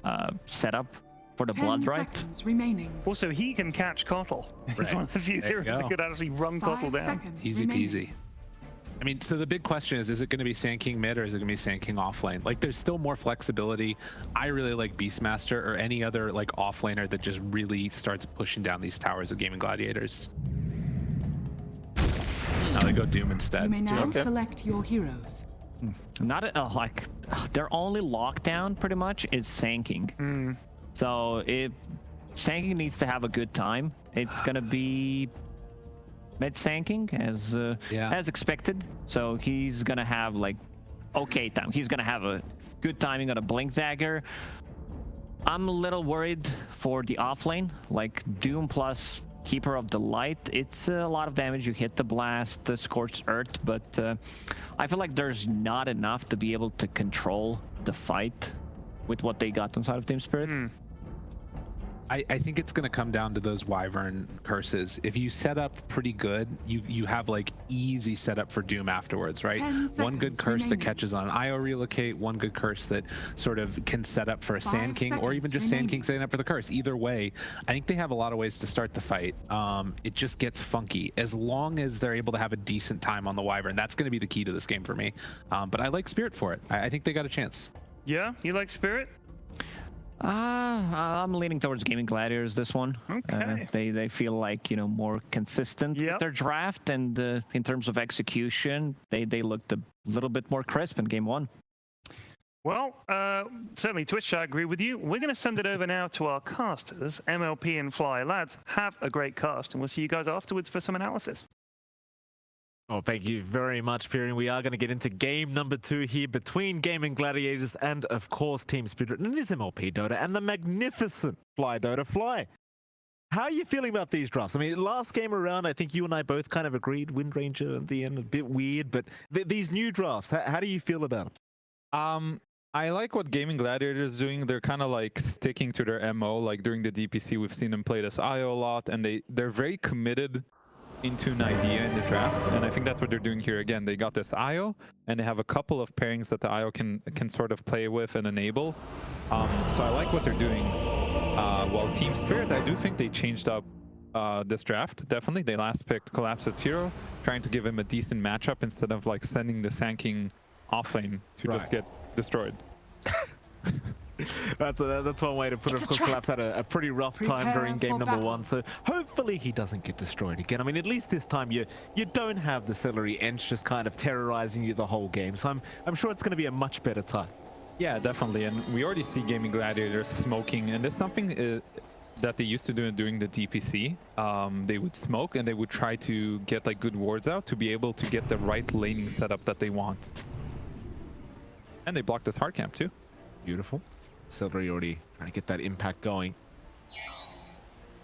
of setup for the 10 blood right. seconds remaining. Also, he can catch Kotl. He's Right. one of the few There you heroes that go. could actually run 5 Kotl down. seconds Easy remaining. peasy. I mean, so the big question is it going to be Sand King mid or is it going to be Sand King offlane? Like, there's still more flexibility. I really like Beastmaster or any other like offlaner that just really starts pushing down these towers of Gaming Gladiators. Now they go Doom instead. You may now Okay. select your heroes. Not like their only lockdown pretty much is Sanking. So if Sanking needs to have a good time, it's gonna be mid Sanking as expected. So he's gonna have like okay time. He's gonna have a good timing on a blink dagger. I'm a little worried for the offlane, like Doom plus Keeper of the Light. It's a lot of damage. You hit the blast, the Scorched Earth, but I feel like there's not enough to be able to control the fight with what they got inside of Team Spirit. I think it's going to come down to those Wyvern curses. If you set up pretty good, you have like easy setup for Doom afterwards, right? 10 One good seconds curse that remaining. catches on an IO relocate, one good curse that sort of can set up for a 5 Sand King, or even seconds just Sand remaining. King setting up for the curse. Either way, I think they have a lot of ways to start the fight. It just gets funky. As long as they're able to have a decent time on the Wyvern, that's going to be the key to this game for me. But I like Spirit for it. I think they got a chance. Yeah, you like Spirit? I'm leaning towards Gaming Gladiators this one. Okay. They feel like, you know, more consistent with Yep. their draft, and in terms of execution, they looked a little bit more crisp in game one. Well, certainly Twitch, I agree with you. We're going to send it over now to our casters, MLP and Fly. Lads, have a great cast, and we'll see you guys afterwards for some analysis. Oh, thank you very much, Pyrian. We are going to get into game number 2 here between Gaming Gladiators and, of course, Team Spirit. And it is MLP Dota and the magnificent Fly Dota Fly. How are you feeling about these drafts? I mean, last game around, I think you and I both kind of agreed. Wind Ranger at the end, a bit weird. But these new drafts, how do you feel about them? I like what Gaming Gladiators is doing. They're kind of like sticking to their MO. Like during the DPC, we've seen them play this IO a lot, and they're very committed into an idea in the draft, and I think that's what they're doing here again. They got this IO, and they have a couple of pairings that the IO can sort of play with and enable. So I like what they're doing. While Team Spirit, I do think they changed up this draft. Definitely, they last picked Collapse's hero, trying to give him a decent matchup instead of like sending the Sand King offlane to just get destroyed. That's one way to put it. Of course, Collapse had a pretty rough time Prepare during game for number battle. 1, so hopefully he doesn't get destroyed again. I mean, at least this time you don't have the Celery Ench just kind of terrorizing you the whole game, so I'm sure it's going to be a much better time. Yeah, definitely, and we already see Gaming Gladiators smoking, and there's something that they used to do during the DPC. They would smoke, and they would try to get like good wards out to be able to get the right laning setup that they want. And they blocked this hard camp too. Beautiful. Celery already trying to get that impact going.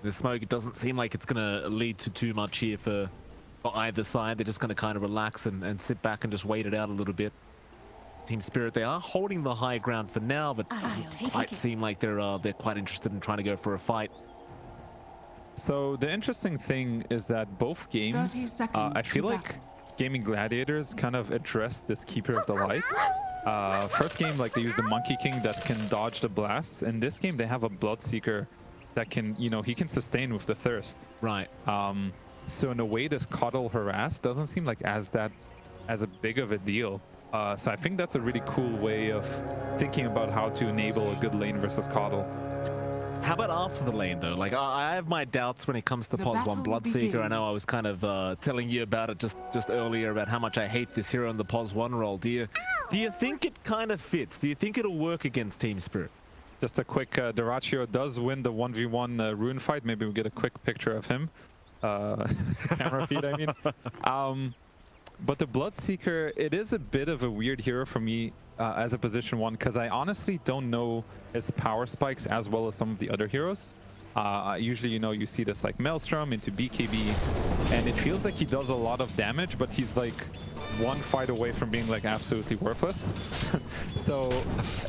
The smoke, it doesn't seem like it's going to lead to too much here for either side. They're just going to kind of relax and sit back and just wait it out a little bit. Team Spirit, they are holding the high ground for now, but it doesn't quite seem like they're quite interested in trying to go for a fight. So the interesting thing is that both games, 30 seconds I feel to like battle. Gaming Gladiators kind of addressed this Keeper of the Light. First game, like they used the Monkey King that can dodge the blasts. In this game, they have a Bloodseeker that can, you know, he can sustain with the Thirst. Right. So in a way, this Coddle Harass doesn't seem like as a big of a deal. So I think that's a really cool way of thinking about how to enable a good lane versus Coddle. How about after the lane, though? Like, I have my doubts when it comes to The POS 1 battle Bloodseeker. I know I begins. was kind of telling you about it just earlier about how much I hate this hero in the POS 1 role. Do you think it kind of fits? Do you think it'll work against Team Spirit? Just a quick, Dyrachio does win the 1v1 rune fight. Maybe we'll get a quick picture of him. Camera feed, I mean. But the Bloodseeker, it is a bit of a weird hero for me as a position 1, because I honestly don't know his power spikes as well as some of the other heroes. Usually, you know, you see this like Maelstrom into BKB, and it feels like he does a lot of damage, but he's like one fight away from being like absolutely worthless. So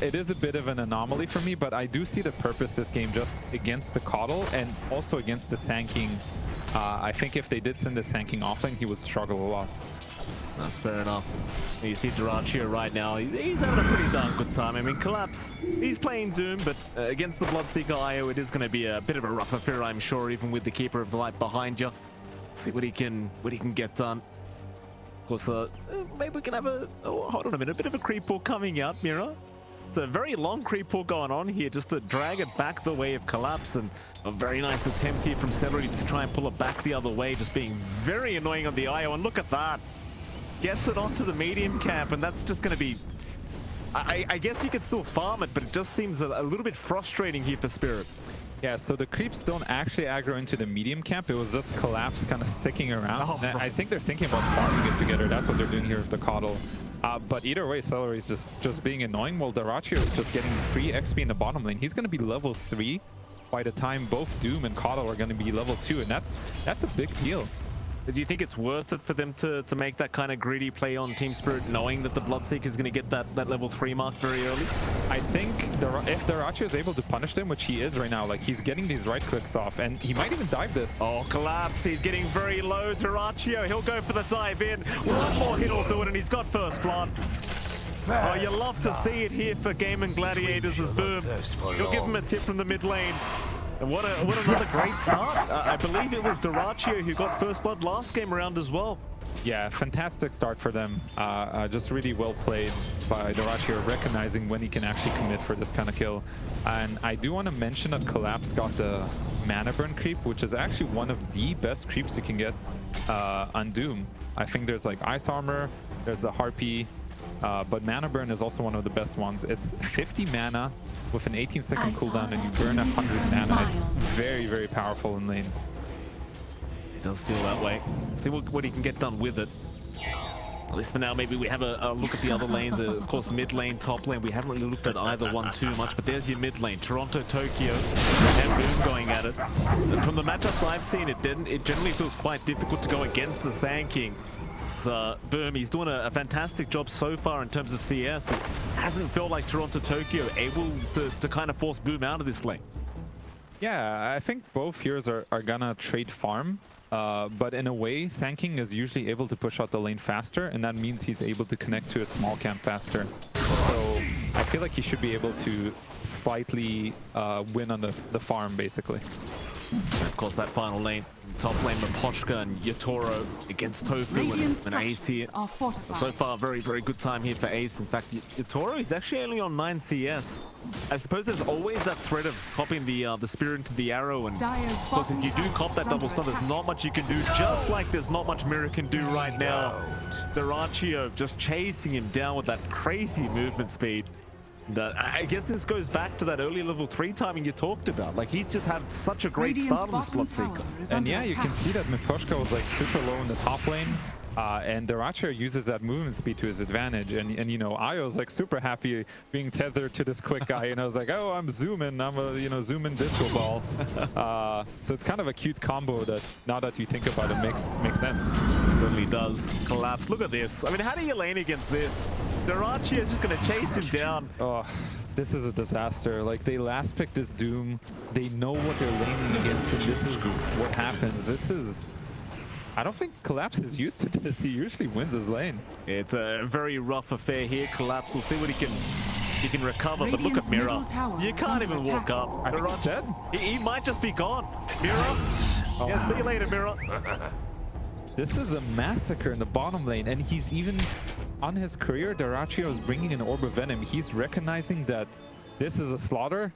it is a bit of an anomaly for me, but I do see the purpose this game just against the Coddle and also against the Sand King. I think if they did send the Sand King offlane, he would struggle a lot. That's fair enough. You see Durachio right now, he's having a pretty darn good time. I mean, Collapse, he's playing Doom, but against the Bloodseeker IO, it is going to be a bit of a rough affair, I'm sure, even with the Keeper of the Light behind you. See what he can get done. Of course, maybe we can have hold on a minute, a bit of a creep pull coming out, Mira. It's a very long creep pull going on here, just to drag it back the way of Collapse, and a very nice attempt here from Celery to try and pull it back the other way, just being very annoying on the IO, and look at that. Gets it onto the medium camp, and that's just going to be... I guess you could still farm it, but it just seems a little bit frustrating here for Spirit. Yeah, so the creeps don't actually aggro into the medium camp. It was just Collapse kind of sticking around. Oh, I think they're thinking about farming it together. That's what they're doing here with the Coddle. But either way, Celery is just being annoying, while Durachio is just getting free XP in the bottom lane. He's going to be level 3 by the time both Doom and Coddle are going to be level 2, and that's a big deal. Do you think it's worth it for them to make that kind of greedy play on Team Spirit, knowing that the Bloodseeker is going to get that level 3 mark very early? I think if Durachio is able to punish them, which he is right now, like he's getting these right clicks off, and he might even dive this. Oh, Collapse, he's getting very low. Durachio, he'll go for the dive in. One more hit will do it, and he's got first blood. Oh, you love to see it here for Gaming Gladiators as Boom. He'll give him a tip from the mid lane. And what another great start. I believe it was Durachio who got first blood last game around as well. Yeah, fantastic start for them. Just really well played by Durachio, recognizing when he can actually commit for this kind of kill. And I do want to mention that Collapse got the mana burn creep, which is actually one of the best creeps you can get on Doom. I think there's like Ice Armor, there's the Harpy, but mana burn is also one of the best ones. It's 50 mana with an 18-second cooldown, and you burn 100 mana. It's very, very powerful in lane. It does feel that way. See what he can get done with it. At least for now, maybe we have a look at the other lanes. Of course, mid lane, top lane. We haven't really looked at either one too much, but there's your mid lane. Toronto, Tokyo, and Boom going at it. And from the matchups I've seen, it generally feels quite difficult to go against the Sand King. Boom, he's doing a fantastic job so far in terms of CS. It hasn't felt like Toronto, Tokyo able to kind of force Boom out of this lane. Yeah, I think both heroes are gonna trade farm. But in a way, Sand King is usually able to push out the lane faster, and that means he's able to connect to a small camp faster. So I feel like he should be able to slightly win on the farm, basically. Of course, that final lane, top lane, Mapochka and Yatoro against Tofu and Ace here. So far, very, very good time here for Ace. In fact, Yatoro is actually only on 9 CS. I suppose there's always that threat of copying the Spirit into the arrow, and of course, if you do cop that double stun, there's not much you can do, just like there's not much Mirror can do right now. Durachio just chasing him down with that crazy movement speed. I guess this goes back to that early level 3 timing you talked about. Like, he's just had such a great start on this Bloodseeker. And yeah, you can see that Mapochka was like super low in the top lane. And Durachio uses that movement speed to his advantage, and you know, Io's like super happy being tethered to this quick guy, and I was like, oh, I'm zooming, I'm a zoom-in disco ball. So it's kind of a cute combo that, now that you think about it, makes sense. It certainly does. Collapse. Look at this. I mean, how do you lane against this? Durachio is just going to chase him down. Oh, this is a disaster. Like, they last picked this Doom, they know what they're laning against, and this is what happens. I don't think Collapse is used to this. He usually wins his lane. It's a very rough affair here. Collapse. We'll see what he can recover. But look at Mira. You can't even walk up. I think he's dead. He might just be gone. Mira. Oh. Yeah, see you later, Mira. This is a massacre in the bottom lane, and he's even on his career. Durachio is bringing an Orb of Venom. He's recognizing that this is a slaughter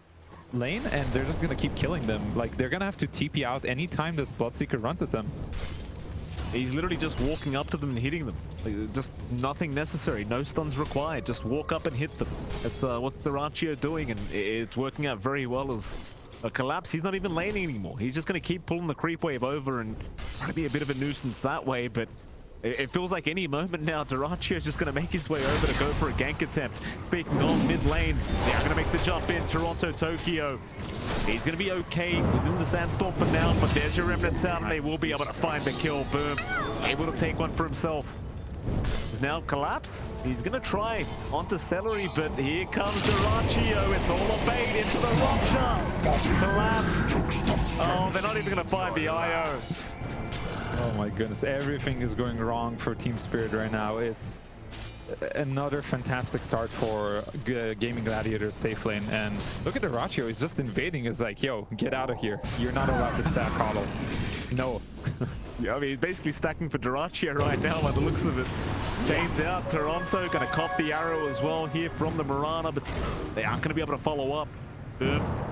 lane, and they're just gonna keep killing them. Like, they're gonna have to TP out anytime this Bloodseeker runs at them. He's literally just walking up to them and hitting them. Like, just nothing necessary. No stuns required. Just walk up and hit them. That's what's Durachio doing, and it's working out very well as a Collapse. He's not even laning anymore. He's just going to keep pulling the creep wave over and try to be a bit of a nuisance that way, but it feels like any moment now, Durachio is just going to make his way over to go for a gank attempt. Speaking of mid lane, they are going to make the jump in. Toronto, Tokyo. He's going to be okay within the sandstorm for now, but there's your Remnant Sound, and they will be able to find the kill. Boom. Able to take one for himself. Is now Collapse. He's going to try onto Celery, but here comes Durachio. It's all a bait into the rupture. Collapse. Oh, they're not even going to find the IO. Oh my goodness, everything is going wrong for Team Spirit right now. It's another fantastic start for Gaming Gladiators safe lane. And look at the Ratio, he's just invading. It's like, yo, get out of here. You're not allowed to stack HODL. No. Yeah, I mean, he's basically stacking for Durachio right now by the looks of it. Chains out, Toronto gonna cop the arrow as well here from the Mirana, but they aren't gonna be able to follow up.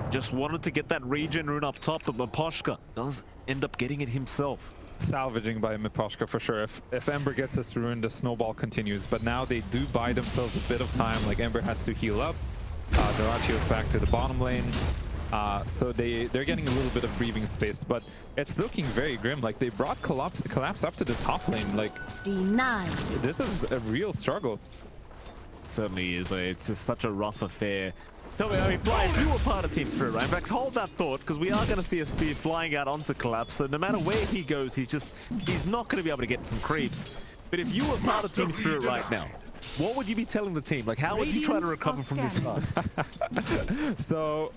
Just wanted to get that regen rune up top, but Miposhka does end up getting it himself. Salvaging by Miposhka for sure. If Ember gets this rune, the snowball continues. But now they do buy themselves a bit of time. Like Ember has to heal up. Durachio's back to the bottom lane. So they're getting a little bit of breathing space, but it's looking very grim. Like they brought Collapse up to the top lane. Like denied. This is a real struggle. Certainly is. It's just such a rough affair. Tell me, I mean, Fly, if you were part of Team Spirit, right? In fact, hold that thought, because we are going to see a spear flying out onto Collapse. So no matter where he goes, he's not going to be able to get some creeps. But if you were part of Team Spirit right now, what would you be telling the team? Like, how would you try to recover from this start? So,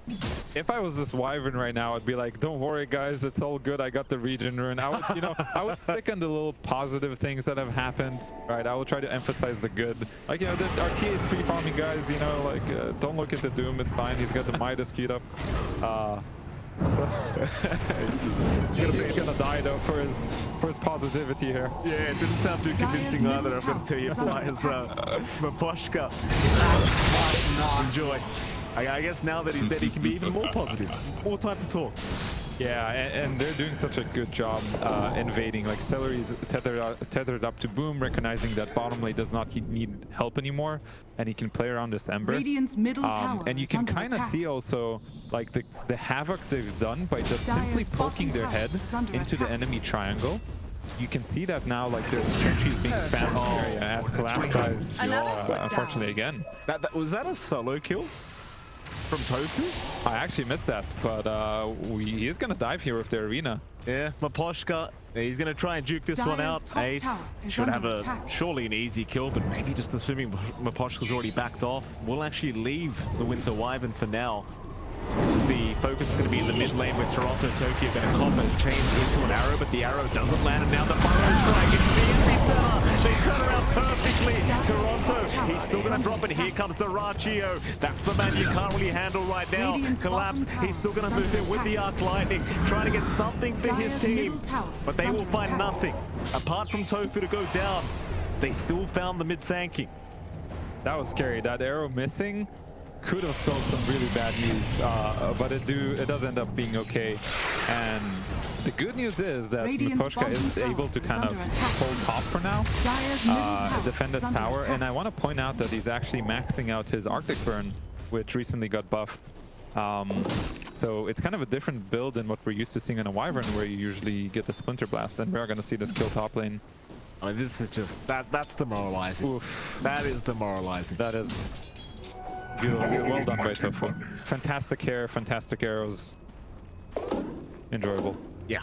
if I was this Wyvern right now, I'd be like, don't worry, guys, it's all good. I got the regen rune. I would, I would stick on the little positive things that have happened, right? I will try to emphasize the good. Like, our TA is pre-farming, guys, don't look at the Doom. It's fine. He's got the Midas queued up. So he's gonna die though for his positivity here. Yeah, it didn't sound too convincing either. I'm gonna tell you, Flyers. Miposhka. Enjoy. I guess now that he's dead, he can be even more positive. More time to talk. Yeah, and they're doing such a good job invading. Like Celery is tethered up to Boom, recognizing that bottom lane does not need help anymore, and he can play around this Ember. Radiant's middle tower and you can kind of see also like the havoc they've done by just simply poking their head into the enemy triangle. You can see that now, like there's sentries being spammed in the area as Collapse dies, unfortunately again. Was that a solo kill? From Tofu? I actually missed that, but he is going to dive here with the arena. Yeah, Miposhka, he's going to try and juke this one out. Ace should have surely an easy kill, but maybe just assuming Miposhka's already backed off, we'll actually leave the Winter Wyvern for now. So the focus is going to be in the mid lane with Toronto and Tokyo going to combo chains into an arrow, but the arrow doesn't land, and now the Burrow strike into the enemy center. They turn around perfectly. Toronto, he's still going to drop it. Here comes Durachio. That's the man you can't really handle right now. Collapse, he's still going to move in with the Arc Lightning, trying to get something for his team. But they will find nothing. Apart from Tofu to go down, they still found the mid-sanking. That was scary. That arrow missing could have spelled some really bad news, but it does end up being okay. And the good news is that Miposhka is able to kind of hold top for now, defend this tower. And I want to point out that he's actually maxing out his Arctic Burn, which recently got buffed. So it's kind of a different build than what we're used to seeing in a Wyvern, where you usually get the Splinter Blast, and we're going to see this kill top lane. I mean, this is just, that's demoralizing. Oof. That is demoralizing. That is well done by Tofu. Fantastic hair, fantastic arrows. Enjoyable. Yeah,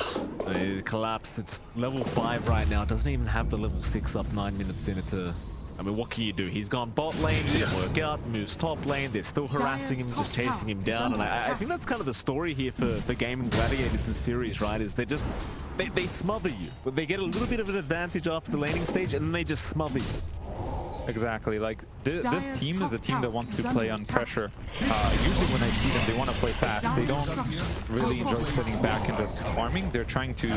Collapse. It's level 5 right now. Doesn't even have the level 6 up 9 minutes in it. I mean, what can you do? He's gone bot lane, didn't work out, moves top lane. They're still harassing him, just chasing him down. And I think that's kind of the story here for Gaming Gladiators in this series, right? Is they just, they smother you. They get a little bit of an advantage after the laning stage, and then they just smother you. Exactly. Like this team is a team that wants to play on pressure. Usually when I see them, they want to play fast. They don't really enjoy sitting back and just farming. They're trying to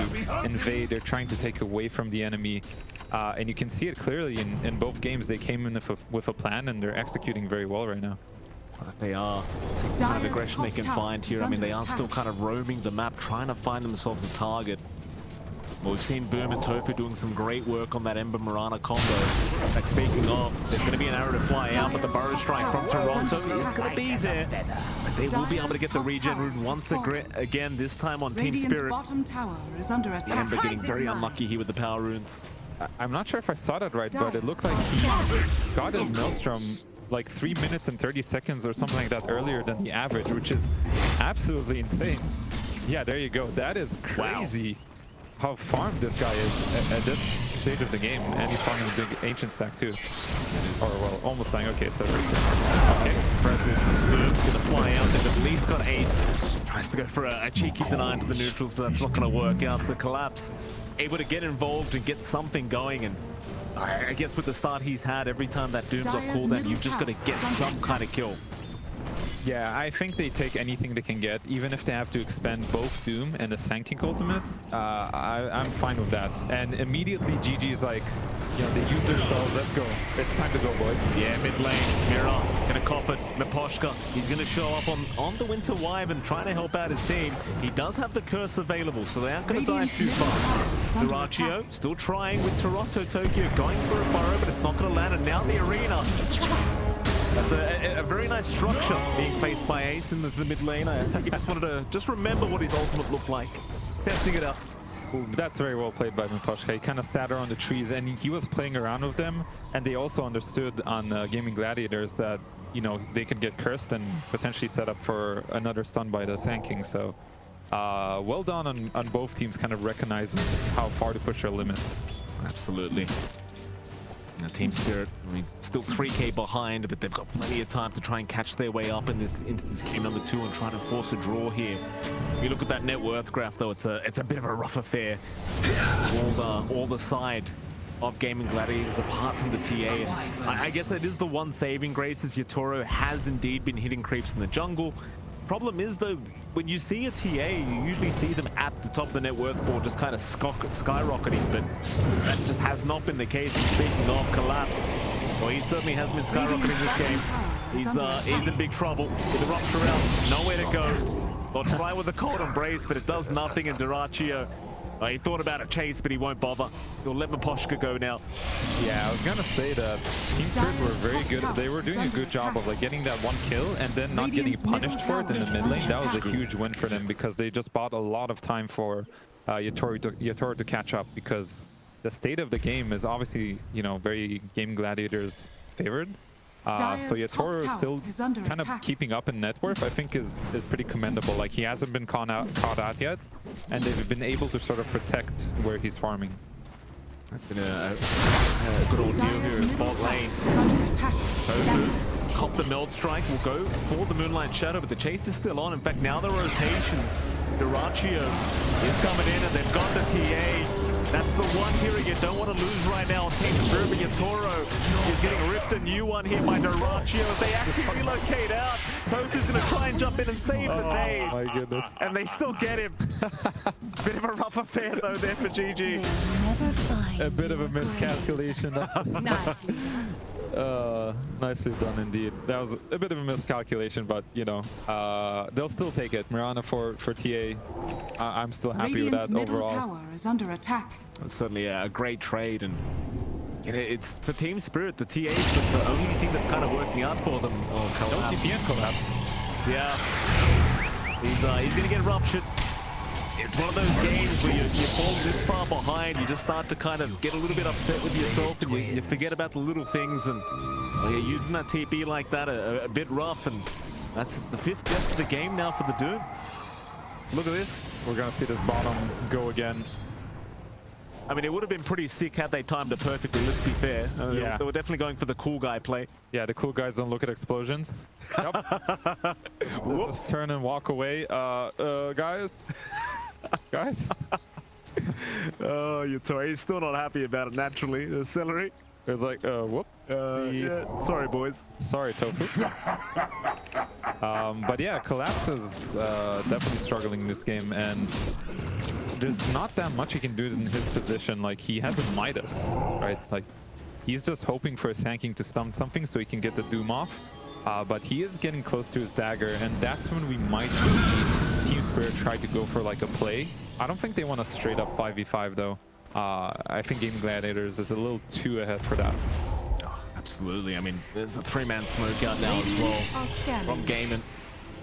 invade. They're trying to take away from the enemy. And you can see it clearly in both games. They came in with a plan, and they're executing very well right now. They are taking the kind of aggression they can find here. I mean, they are still kind of roaming the map, trying to find themselves a target. Well, we've seen Boom and Tofu doing some great work on that Ember Mirana combo. Like, speaking of, there's going to be an arrow to fly out, but the Burrow Strike from Toronto is going to be there. But they will be able to get the regen rune once again, this time on Team Spirit. Ember getting very unlucky here with the power runes. I'm not sure if I saw that right, but it looked like he got his Maelstrom like 3 minutes and 30 seconds or something like that earlier than the average, which is absolutely insane. Yeah, there you go. That is crazy. Wow. How farmed this guy is at this stage of the game, and he's farming a big ancient stack too. Or well, almost dying. Okay, so okay, impressive. Boom's gonna fly out. They've at least got 8. Tries to go for a cheeky deny into the neutrals, but that's not going to work out. So Collapse able to get involved and get something going, and I guess with the start he's had, every time that Doom's off cooldown, you've just got to get some kind of kill. Yeah, I think they take anything they can get, even if they have to expend both Doom and a Sankink ultimate. I'm fine with that. And immediately GG's like, you know, they use their spells. Let's go. It's time to go, boys. Yeah, mid lane, Mira gonna cop it. Miposhka, he's gonna show up on the Winter Wyvern, trying to help out his team. He does have the curse available, so they aren't gonna die too far. Durachio still trying with Toronto Tokyo, going for a burrow, but it's not gonna land. And now the arena. That's a very nice structure being faced by Ace in the mid lane. I think he just wanted to just remember what his ultimate looked like. Testing it out. Ooh, that's very well played by Miposhka. He kind of sat around the trees and he was playing around with them. And they also understood on Gaming Gladiators that, you know, they could get cursed and potentially set up for another stun by the Sankink. So well done on both teams kind of recognizing how far to push their limits. Absolutely. Team Spirit, I mean, still 3k behind, but they've got plenty of time to try and catch their way up into this game number 2 and try to force a draw here. If you look at that net worth graph, though, it's a bit of a rough affair. All the side of Gaming Gladiators apart from the TA. I guess that is the one saving grace, is Yatoro has indeed been hitting creeps in the jungle. Problem is, though, when you see a TA, you usually see them at the top of the net worth board just kind of skyrocketing, but that just has not been the case. Speaking of Collapse, well, he certainly has been skyrocketing this game. He's in big trouble with the rupture out, nowhere to go. They'll try with a cold embrace, but it does nothing, and Durachio, he thought about a chase, but he won't bother. He'll let Miposhka go now. Yeah, I was gonna say that Team Spirit were very good. They were doing a good job of like getting that one kill and then not getting punished for it in the mid lane. That was a huge win for them because they just bought a lot of time for Yatoro to catch up, because the state of the game is obviously, you know, very Game Gladiators favored. So Yatoro is still kind of keeping up in net worth, I think is pretty commendable. Like, he hasn't been caught out yet, and they've been able to sort of protect where he's farming. That's been a good ordeal here in bot lane. Cop the meld strike, will go for the Moonlight Shadow, but the chase is still on. In fact, now the rotations. Durachio is coming in, and they've got the TA. That's the one hero you don't want to lose right now. Team Spirit, Yatoro is getting ripped a new one here by Durachio as they actually relocate out. Toku's going to try and jump in and save the day. Oh my goodness. And they still get him. Bit of a rough affair though there for GG. A bit of a miscalculation. Nicely done indeed. That was a bit of a miscalculation, but you know, they'll still take it. Mirana for TA. I'm still happy with that overall. Tower is under attack. It's certainly a great trade, and it's for Team Spirit. The TA is the only thing that's kind of working out for them. Oh, Collapse. No TPN Collapse. Yeah, he's gonna get ruptured. It's one of those games where you fall this far behind, you just start to kind of get a little bit upset with yourself, and you forget about the little things, and you're using that TP like that a bit rough, and that's the 5th death of the game now for the Doom. Look at this. We're gonna see this bottom go again. I mean, it would have been pretty sick had they timed it perfectly, let's be fair. Yeah. They were definitely going for the cool guy play. Yeah, the cool guys don't look at explosions. Yep. Just turn and walk away. Guys. Guys. Oh, Yatoro, he's still not happy about it naturally. The celery. It's like, whoop. Yeah, sorry, boys. Sorry, Tofu. But yeah, Collapse is definitely struggling in this game, and there's not that much he can do in his position. Like, he has a Midas, right? Like, he's just hoping for a Sankink to stun something so he can get the Doom off. But he is getting close to his dagger, and that's when we might see Team Spirit try to go for like a play. I don't think they want to straight up 5v5 though. I think Game Gladiators is a little too ahead for that. Oh, absolutely. I mean, there's a 3-man smoke out now as well from Game,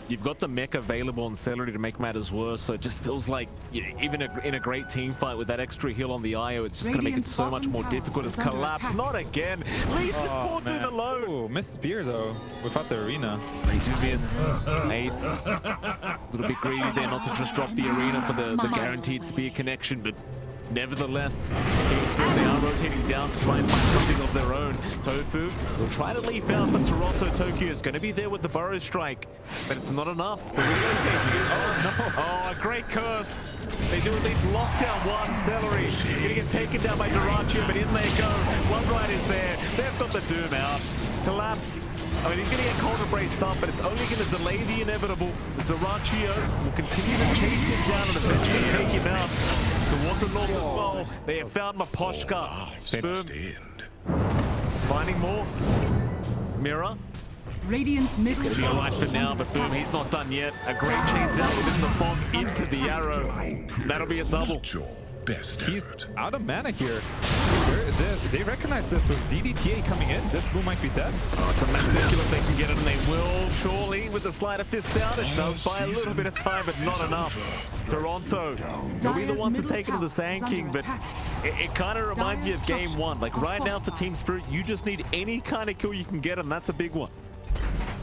you've got the mech available on Celery to make matters worse, so it just feels like, even in a great team fight with that extra heal on the IO, it's just going to make it so much more difficult. As Collapse, not again. Leave this poor dude alone. Ooh, missed spear though, without the arena. They do miss. Ace, a little bit greedy there not to just drop the arena for the guaranteed spear connection, but Nevertheless, Team Spirit, they are rotating down to try and find something of their own. Tofu will try to leap out, but Toronto Tokyo is going to be there with the Burrow Strike. But it's not enough. The relocation is... Oh, no. Oh, a great curse. They do at least lock down one. Celery going to get taken down by Duraccio, but in they go. One right is there. They've got the Doom out. Collapse. I mean, he's going to get cold embraced up, but it's only going to delay the inevitable. Duraccio will continue to chase him down and eventually take him out. The Water North as well. They have found Maposhka. Boom. Finding more. Mira. Radiant's middle It'll be tower alright for is now, under but boom, attack. he's not done yet. A great chase out within the fog into the arrow. That'll be a double. He's out of mana here. They recognize this with DDTA coming in. This blue might be dead. Oh, it's a massive kill if they can get it, and they will surely with the sleight of fist out. It does buy a little bit of time, but not enough. Toronto will be the one to take it to the Sand King, but it kind of reminds you of game one. Like right now for Team Spirit, you just need any kind of kill you can get, and that's a big one.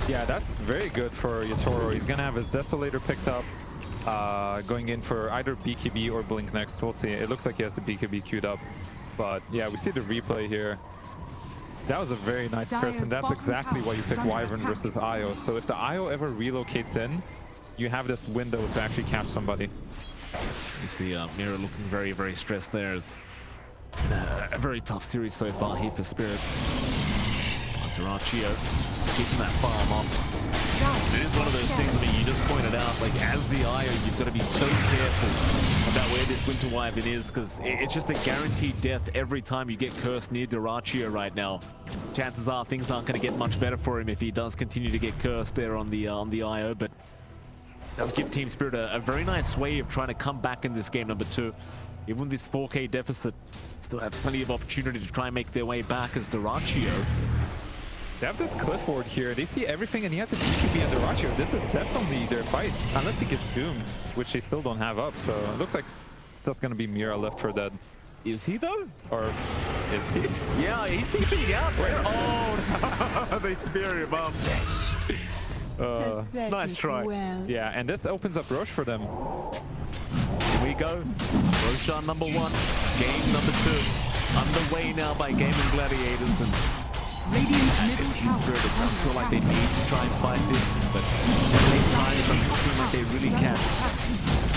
Yeah, that's very good for Yatoro. He's gonna have his Desolator picked up, going in for either BKB or Blink next. We'll see. It looks like he has the BKB queued up, but yeah, we see the replay here. That was a very nice curse, and that's exactly why you pick Wyvern versus Io. So if the Io ever relocates in, you have this window to actually catch somebody. You see Mira looking very, very stressed there. It's a very tough series so far here for Spirit. Duraccio keeping that farm up. It is one of those things, I mean, you just pointed out, like, as the IO, you've got to be so careful about where this Winter Wyvern is, because it's just a guaranteed death every time you get cursed near Duraccio right now. Chances are things aren't going to get much better for him if he does continue to get cursed there on the IO, but it does give Team Spirit a very nice way of trying to come back in this game number 2. Even with this 4K deficit, still have plenty of opportunity to try and make their way back as Duraccio. They have this Clifford here. They see everything, and he has a BKB and Duraccio. This is definitely their fight, unless he gets doomed, which they still don't have up. So it looks like it's just going to be Mira left for dead. Is he though? Or is he? Yeah, he's peeking out. Oh, no. They spear him up. Nice try. Well. Yeah, and this opens up Roche for them. Here we go. Roshan number 1, game number 2. Underway now by Gaming Gladiators. And Radiant's middle Team tower Spirit is does under feel like they attack. need to try and fight this, but at the same time, it doesn't seem like they really can.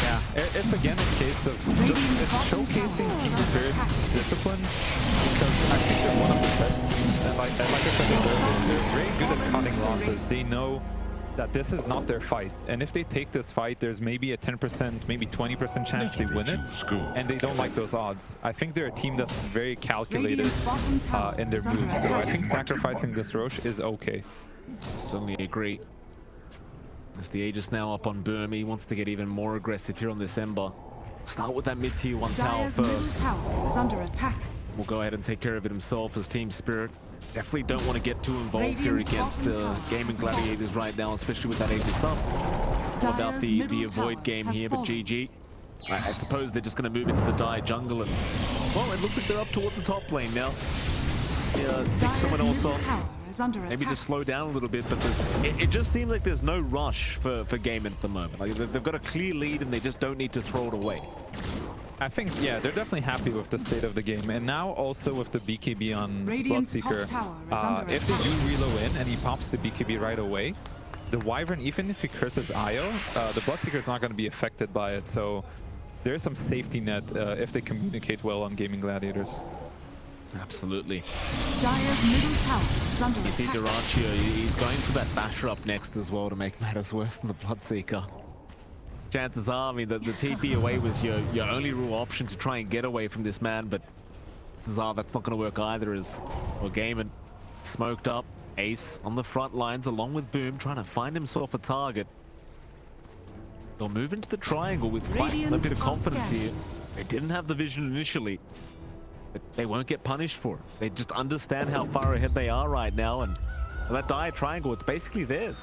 Yeah, it's again a case of just it's showcasing Team Spirit's discipline, because I think they're one of the best teams. And like I said, they're very good at cutting losses. They know that this is not their fight, and if they take this fight, there's maybe a 10%, maybe 20% chance they win it, and they don't like those odds. I think they're a team that's very calculated in their moves, so I think sacrificing this Roche is okay. Certainly agree. As the Aegis now up on Boom, he wants to get even more aggressive here on this Ember. Start with that mid-tier 1 tower Dire's middle first. tower is under attack. Will go ahead and take care of it himself as Team Spirit. Definitely don't want to get too involved here Radiant's against bottom the tower Gaming has Gladiators right now, especially with that Aegis up. What about Dire's the middle avoid tower game has here, but fallen. GG. I suppose they're just going to move into the Dire jungle, and well, it looks like they're up towards the top lane now. Yeah, pick Dire's someone else middle off. tower is under Maybe attack. just slow down a little bit, but it just seems like there's no rush for Gaming at the moment. Like they've got a clear lead and they just don't need to throw it away. I think, yeah, they're definitely happy with the state of the game, and now also with the BKB on Radiant's Bloodseeker. top tower is under If they attack. do reload in and he pops the BKB right away, the Wyvern, even if he curses Io, the Bloodseeker is not going to be affected by it, so there's some safety net if they communicate well on Gaming Gladiators. Absolutely. Dire's middle tower is under You see attack. Duraccio, he's going for that basher up next as well to make matters worse than the Bloodseeker. Chances are, I mean, the TP away was your only real option to try and get away from this man, but chances are that's not going to work either as well, Gaiman smoked up. Ace on the front lines along with Boom trying to find himself a target. They'll move into the triangle with quite a bit of confidence here. They didn't have the vision initially, but they won't get punished for it. They just understand how far ahead they are right now, and that Dire triangle, it's basically theirs.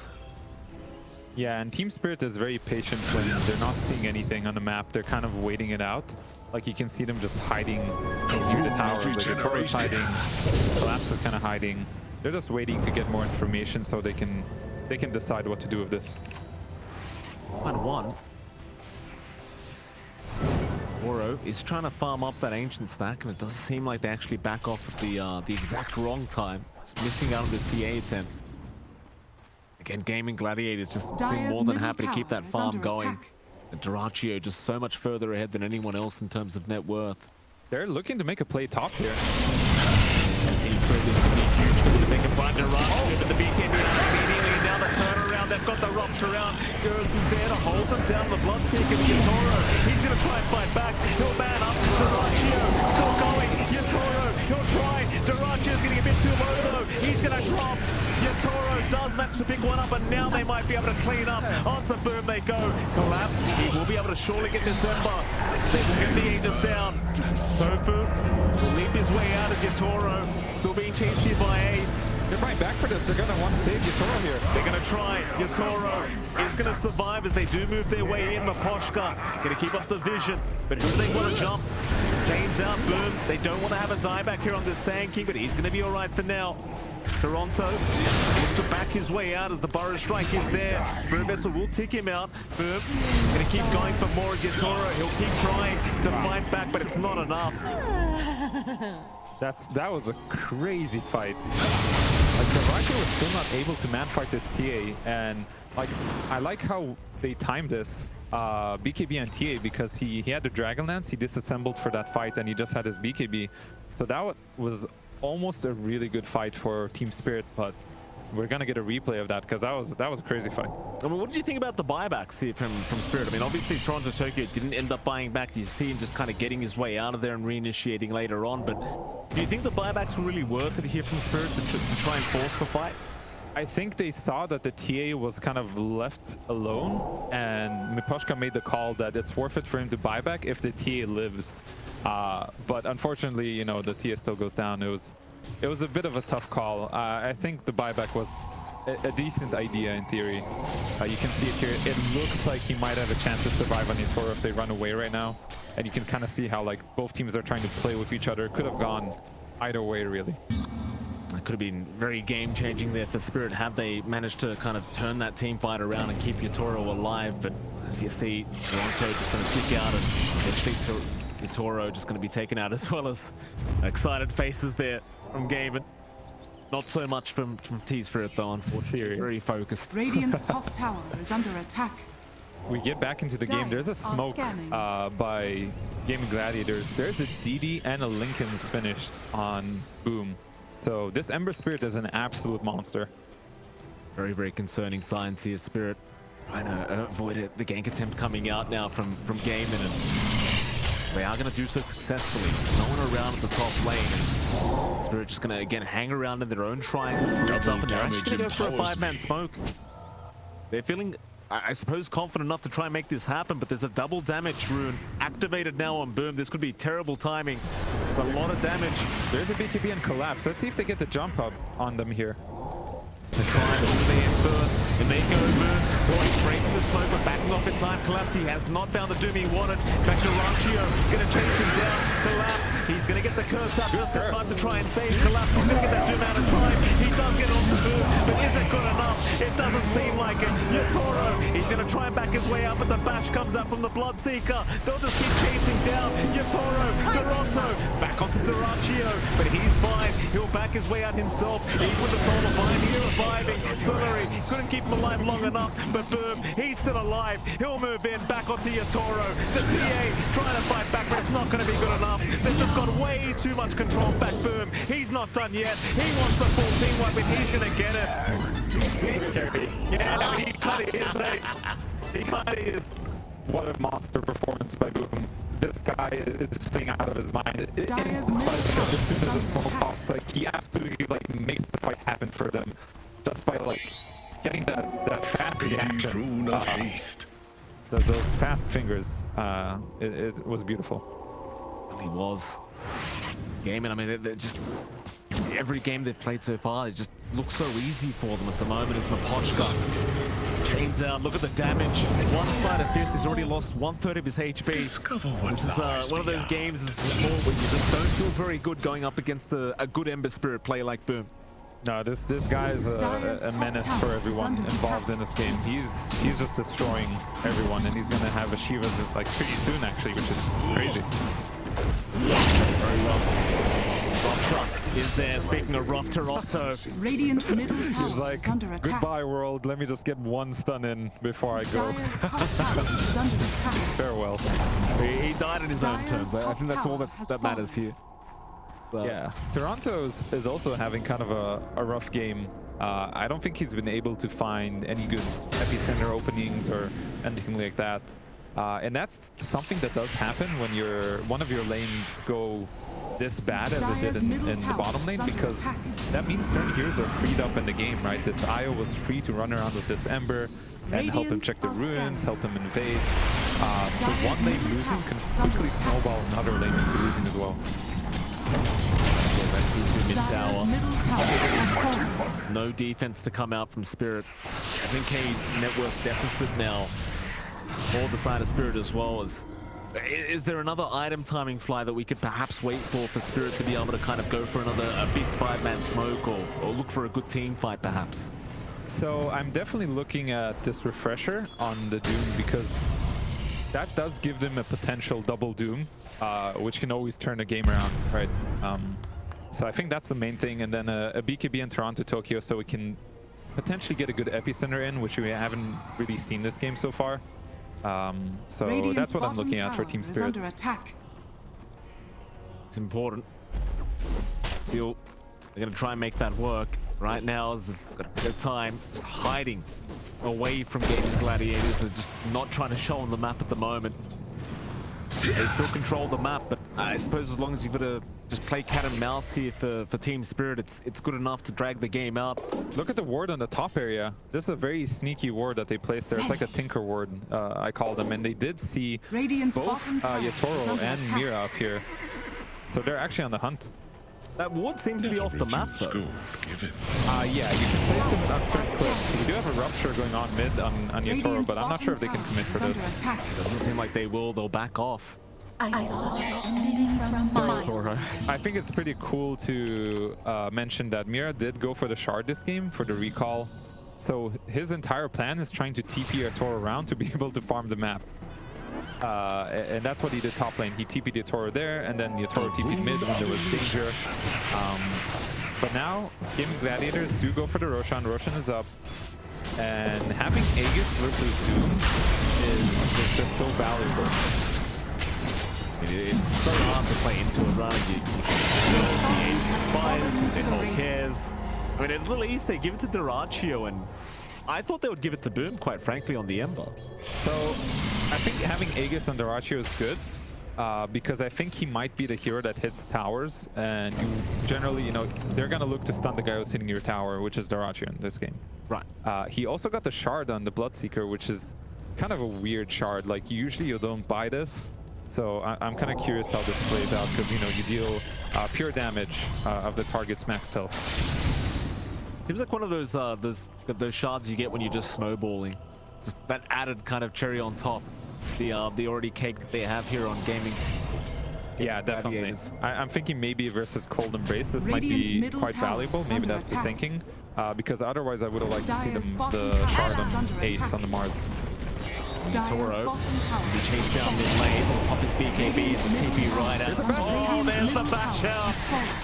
Yeah, and Team Spirit is very patient when they're not seeing anything on the map. They're kind of waiting it out. Like you can see them just hiding near the towers. Like the Toro's hiding, Collapse is kind of hiding. They're just waiting to get more information so they can decide what to do with this. 1-1. Toro is trying to farm up that ancient stack, and it does seem like they actually back off at the exact wrong time. Just missing out on the TA attempt. Again, Gaming Gladiators just seem more than happy to keep that farm going. And Duraccio just so much further ahead than anyone else in terms of net worth. They're looking to make a play top here. Team Spirit is going to be huge if they can find Duraccio, but the BKB immediately now the turnaround. They've got the rocks around. Gersten's there to hold them down. The Bloodseeker, Yatoro, he's going to try and fight back. He'll man up. Duraccio still going. Yatoro, he'll try. Duracchio's getting a bit too low though. He's going to drop. Yatoro does manage to pick one up, and now they might be able to clean up. Onto Boom they go. Collapse. He will be able to surely get this Ember. They will get the Aegis down. Tofu will leap his way out as Yatoro. Still being chased here by A. They're right back for this. They're going to want to save Yatoro here. They're going to try. Yatoro is going to survive as they do move their way in. Maposhka going to keep up the vision. But who do they want to jump? Chains out. Boom. They don't want to have a die back here on this Sand King, but he's going to be all right for now. Toronto looks to back his way out as the Burrow Strike is there. Spirit Vessel will tick him out. Boom. Going to keep going for more Yatoro. He'll keep trying to fight back, but it's not enough. That was a crazy fight. Like, Duraccio was still not able to man fight this TA, and like I like how they timed this BKB and TA, because he had the Dragonlance, he disassembled for that fight, and he just had his BKB. So that was almost a really good fight for Team Spirit, but we're gonna get a replay of that because that was a crazy fight. I mean, what did you think about the buybacks here from Spirit? I mean, obviously Toronto Tokyo didn't end up buying back. You see him just kind of getting his way out of there and reinitiating later on. But do you think the buybacks were really worth it here from Spirit to try and force the fight? I think they saw that the TA was kind of left alone, and Miposhka made the call that it's worth it for him to buy back if the TA lives. But unfortunately, you know, the TA still goes down. It was a bit of a tough call. I think the buyback was a decent idea in theory. You can see it here. It looks like he might have a chance to survive on Yatoro if they run away right now. And you can kind of see how like both teams are trying to play with each other. It could have gone either way, really. It could have been very game-changing there for Spirit had they managed to kind of turn that team fight around and keep Yatoro alive. But as you see, Toronto just going to kick out, and eventually Yatoro just going to be taken out, as well as excited faces there from Gavin. Not so much from Team Spirit though, unfortunately. Very focused. Radiant's top tower is under attack. We get back into the game. There's a smoke by Gaming Gladiators. There's a DD and a Lincoln's finished on Boom. So this Ember Spirit is an absolute monster. Very, very concerning signs here. Spirit trying to avoid it. The gank attempt coming out now from Gaiman, and they are going to do so successfully. No one around at the top lane. And Spirit just going to, again, hang around in their own triangle. Up, and they're actually going to go for a 5-man smoke. They're feeling, I suppose, confident enough to try and make this happen, but there's a double damage rune activated now on Boom. This could be terrible timing. It's a lot of damage. There's a BKB and Collapse. Let's see if they get the jump up on them here. They're trying to stay in first, and they go Boom. Oh, he's breaking the smoke, but backing off in time. Collapse, he has not found the doom he wanted. Back to Ranchio, gonna chase him down. Collapse, he's gonna get the curse up. Just the time to try and save Collapse. He's gonna get that doom out of time. He does get on the Boom, but is it good enough? It doesn't seem like it. Yatoro, he's gonna try and back his way out, but the bash comes up from the Bloodseeker. They'll just keep chasing down Yatoro. Toronto, back onto Duraccio, but he's fine. He'll back his way out himself. He's with the Solar Bind here, reviving. Solary couldn't keep him alive long enough, but Boom, he's still alive. He'll move in, back onto Yatoro. The TA trying to fight back, but it's not going to be good enough. They've just got way too much control back. Boom, he's not done yet. He wants the full team wipe, and he's going to get it. Yeah, no, he kind of is, eh? He kind of is. What a monster performance by Boom. This guy is playing out of his mind. Dire's middle tower is under attack. Like, he absolutely like makes the fight happen for them just by like getting that fast reaction. Those fast fingers. It was beautiful. He was. Game, and I mean, they're just every game they've played so far, it just looks so easy for them at the moment. As Maposhka chains out, look at the damage. One fight of Fist, he's already lost 1/3 of his HP. This is one of those games where you just don't feel very good going up against a good Ember Spirit play like Boom. No, this guy is a menace for everyone involved in this game. He's just destroying everyone, and he's gonna have a Shiva like pretty soon actually, which is crazy. Very rough. Rough truck is there. Speaking of rough, Toronto. Radiant's middle He's tower like, is under attack. goodbye world, let me just get one stun in before I go. Dire's top tower is under attack. Farewell. He died in his own terms. I think that's all that matters here. So. Yeah, Toronto is also having kind of a rough game. I don't think he's been able to find any good epicenter openings or anything like that. And that's something that does happen when one of your lanes go this bad as it did in the bottom lane, because that means certain heroes are freed up in the game, right? This Io was free to run around with this Ember and help him check the ruins, help him invade. So one lane losing can quickly snowball another lane into losing as well. Dire's middle tower has fallen. No defense to come out from Spirit. I think a network deficit now for the side of Spirit as well. Is there another item timing fly that we could perhaps wait for Spirit to be able to kind of go for a big 5-man smoke or look for a good team fight perhaps? So I'm definitely looking at this refresher on the Doom, because that does give them a potential double Doom, which can always turn the game around, right? So I think that's the main thing, and then a BKB in Toronto, Tokyo, so we can potentially get a good epicenter in, which we haven't really seen this game so far. So Radiant's that's what I'm bottom looking at for tower Team is Spirit. under attack. It's important. They're going to try and make that work. Right now is got a bit of time, just hiding away from Gaming Gladiators. They're just not trying to show on the map at the moment. They still control the map, but I suppose as long as you've got to just play cat and mouse here for Team Spirit, it's good enough to drag the game out. Look at the ward on the top area. This is a very sneaky ward that they placed there. It's like a Tinker ward, I call them, and they did see Radiant's both bottom tower is Yatoro under and attack. Mira up here. So they're actually on the hunt. That ward seems to be off the map though. Yeah, you can place them on certain cliffs. We do have a rupture going on mid on Yatoro, Radiant's but I'm not sure if they can bottom commit for tower is this. under attack. Doesn't seem like they will. They'll back off. I saw it emanating from miles away. I think it's pretty cool to mention that Mira did go for the shard this game for the recall. So his entire plan is trying to TP Yatoro around to be able to farm the map. And that's what he did top lane. He TP'd Yatoro there, and then Yatoro TP'd mid when there was danger. But now, Gaming Gladiators do go for the Roshan. Roshan is up. And having Aegis versus Doom is just so valuable. It's so hard to play into a run. The Aegis expires, they hold cares. I mean, at Little East, they give it to Duraccio, and I thought they would give it to Boom, quite frankly, on the Ember. So I think having Aegis on Duraccio is good, because I think he might be the hero that hits towers, and you generally, they're gonna look to stun the guy who's hitting your tower, which is Duraccio in this game. Right. He also got the shard on the Bloodseeker, which is kind of a weird shard. Like usually you don't buy this, so I'm kind of curious how this plays out, because you deal pure damage of the target's max health. Seems like one of those shards you get when you're just snowballing. Just that added kind of cherry on top. The already cake that they have here on gaming. Yeah, definitely. Gladiators. I'm thinking maybe versus Cold Embrace, this Radiant's might be middle quite tower valuable. is Maybe under that's the attack. thinking. Because otherwise I would have liked to see Dire's them bottom the tower shard is on under Ace attack. on the Mars. Dire's Toro. bottom tower He chased down mid lane. Pop his BKBs, his TP right out. Oh, there's the bash out.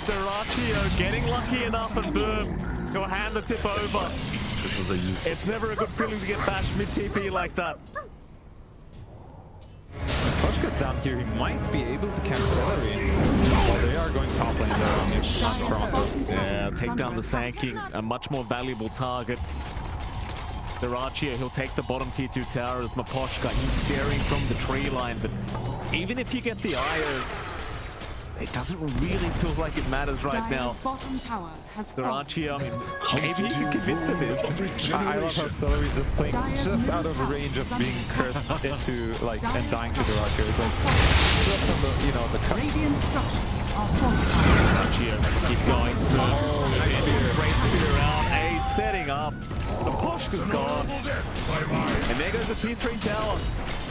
Duraccio getting lucky enough, and Boom, he'll hand the tip over. This was a use. It's never a good feeling to get bashed mid TP like that. Pushka's down here, he might be able to catch Celery. Well, they are going top lane there on Toronto. Yeah, take down the Sanking, a much more valuable target. Duraccio, he'll take the bottom tier 2 tower as Maposhka. He's staring from the tree line, but even if you get the Io, it doesn't really feel like it matters right now. Dire's bottom tower has fallen. Duraccio, maybe he can commit to this. I love how Celery's just playing Dire's just middle out of tower range is of being under cursed into, like, and Dire's dying to top Duraccio. It's like, has just on the, the cut. Radiant structures are fortified. Duraccio, keep going through. Great spear out. A setting up. Maposhka's gone. And there goes the tier 3 tower.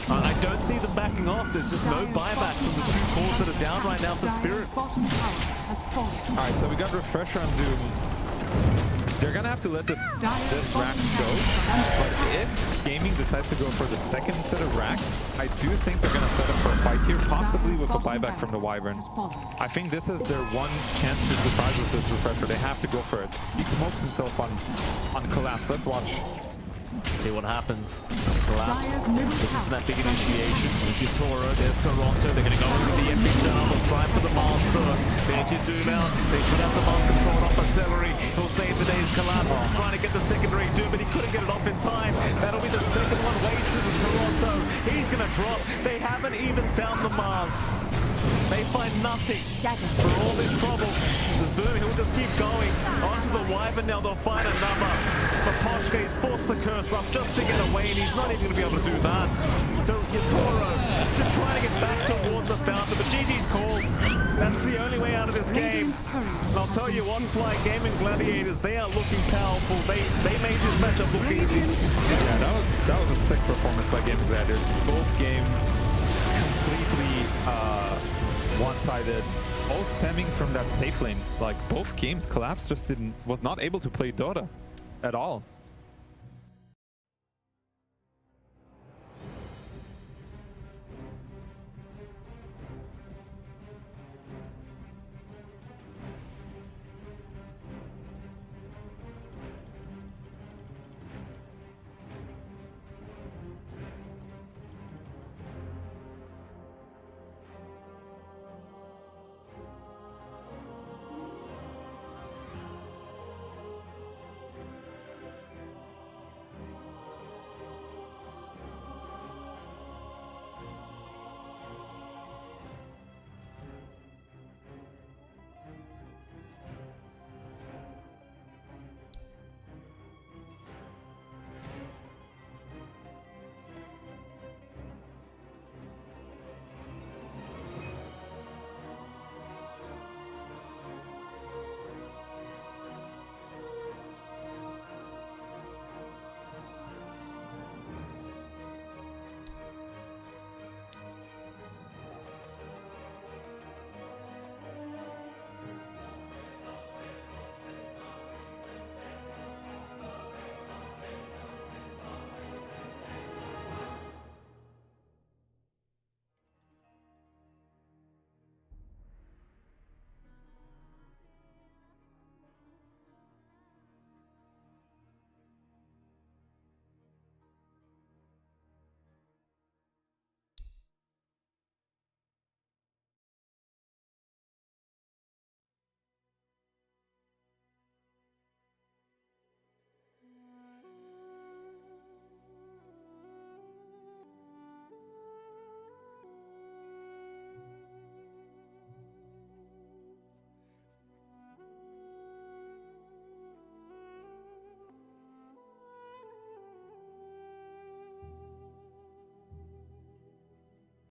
I don't see them backing off. There's just no buyback from the 2 cores that are down right now for Dire's Spirit. bottom tower has fallen. Alright, so we got Refresher on Doom. They're gonna have to let this Dire's Rax bottom go. tower is But under attack. if Gaming decides to go for the second instead of Rax, I do think they're gonna set up for a fight here, possibly Dire's with a bottom buyback from the barracks Wyvern. has fallen. I think this is their one chance to surprise with this refresher. They have to go for it. He smokes himself on collapse. Let's watch. See what happens. Collapse. Dire's middle tower That big is under initiation. There's your Toro, there's Toronto. They're going to go for the MP down. They'll try for the master. There's your Doom out. They put out the master sword off artillery. He'll save the day's collapse. Trying to get the secondary Doom, but he couldn't get it off in time. That'll be the second one wasted with Toronto. He's going to drop. They haven't even found the Mars. They find nothing for all this trouble. The Doom, he'll just keep going. Onto the Wyvern now, they'll find another. But Poshke's forced the curse buff just to get away, and he's not even going to be able to do that. So Yatoro just trying to get back towards the fountain, but GG's call. That's the only way out of this game. Radiant's courier And I'll tell you one, Fly Gaming Gladiators, they are looking powerful. They made this matchup look easy. Yeah, that was a sick performance by Gaming Gladiators. Both games completely one-sided, all stemming from that safe lane. Like both games, Collapse just was not able to play Dota at all.